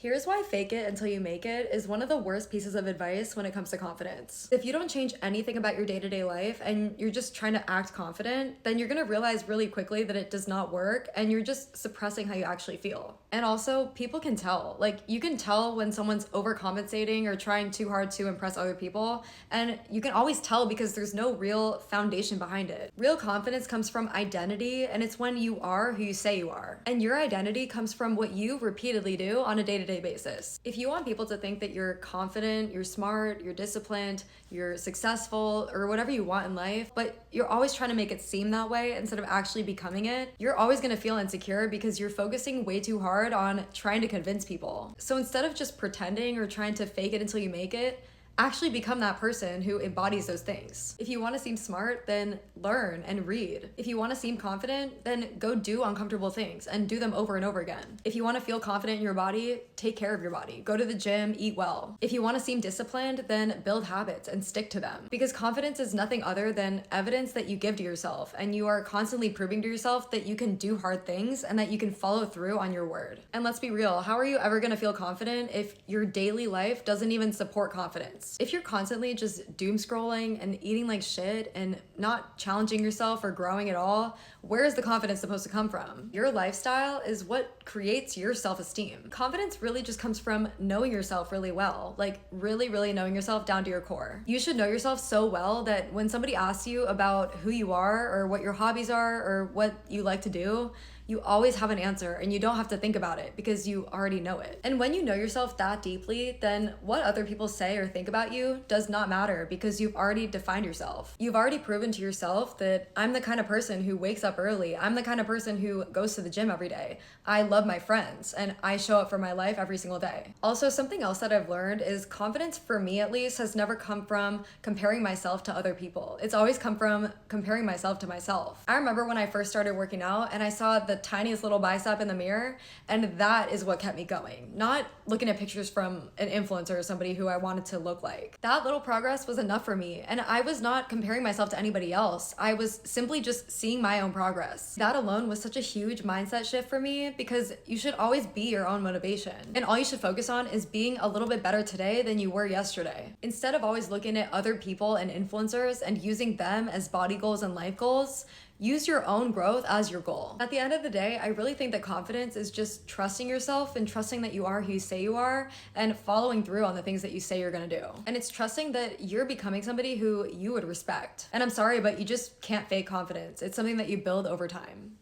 Here's why fake it until you make it is one of the worst pieces of advice when it comes to confidence. If you don't change anything about your day-to-day life and you're just trying to act confident, then you're gonna realize really quickly that it does not work and you're just suppressing how you actually feel. And also, people can tell. Like, you can tell when someone's overcompensating or trying too hard to impress other people, and you can always tell because there's no real foundation behind it. Real confidence comes from identity, and it's when you are who you say you are. And your identity comes from what you repeatedly do on a day-to-day basis. If you want people to think that you're confident, you're smart, you're disciplined, you're successful, or whatever you want in life, but you're always trying to make it seem that way instead of actually becoming it, you're always gonna feel insecure because you're focusing way too hard on trying to convince people. So instead of just pretending or trying to fake it until you make it, actually become that person who embodies those things. If you want to seem smart, then learn and read. If you want to seem confident, then go do uncomfortable things and do them over and over again. If you want to feel confident in your body, take care of your body. Go to the gym, eat well. If you want to seem disciplined, then build habits and stick to them. Because confidence is nothing other than evidence that you give to yourself, and you are constantly proving to yourself that you can do hard things and that you can follow through on your word. And let's be real, how are you ever going to feel confident if your daily life doesn't even support confidence? If you're constantly just doom scrolling and eating like shit and not challenging yourself or growing at all, where is the confidence supposed to come from? Your lifestyle is what creates your self-esteem. Confidence really just comes from knowing yourself really well, like really knowing yourself down to your core. You should know yourself so well that when somebody asks you about who you are or what your hobbies are or what you like to do, you always have an answer and you don't have to think about it because you already know it. And when you know yourself that deeply, then what other people say or think about you does not matter because you've already defined yourself. You've already proven to yourself that I'm the kind of person who wakes up early. I'm the kind of person who goes to the gym every day. I love my friends and I show up for my life every single day. Also, something else that I've learned is confidence, for me at least, has never come from comparing myself to other people. It's always come from comparing myself to myself. I remember when I first started working out and I saw the tiniest little bicep in the mirror, and that is what kept me going. Not looking at pictures from an influencer or somebody who I wanted to look like. That little progress was enough for me, and I was not comparing myself to anybody else. I was simply just seeing my own progress. That alone was such a huge mindset shift for me because you should always be your own motivation, and all you should focus on is being a little bit better today than you were yesterday. Instead of always looking at other people and influencers and using them as body goals and life goals, use your own growth as your goal. At the end of the day, I really think that confidence is just trusting yourself and trusting that you are who you say you are and following through on the things that you say you're gonna do. And it's trusting that you're becoming somebody who you would respect. And I'm sorry, but you just can't fake confidence. It's something that you build over time.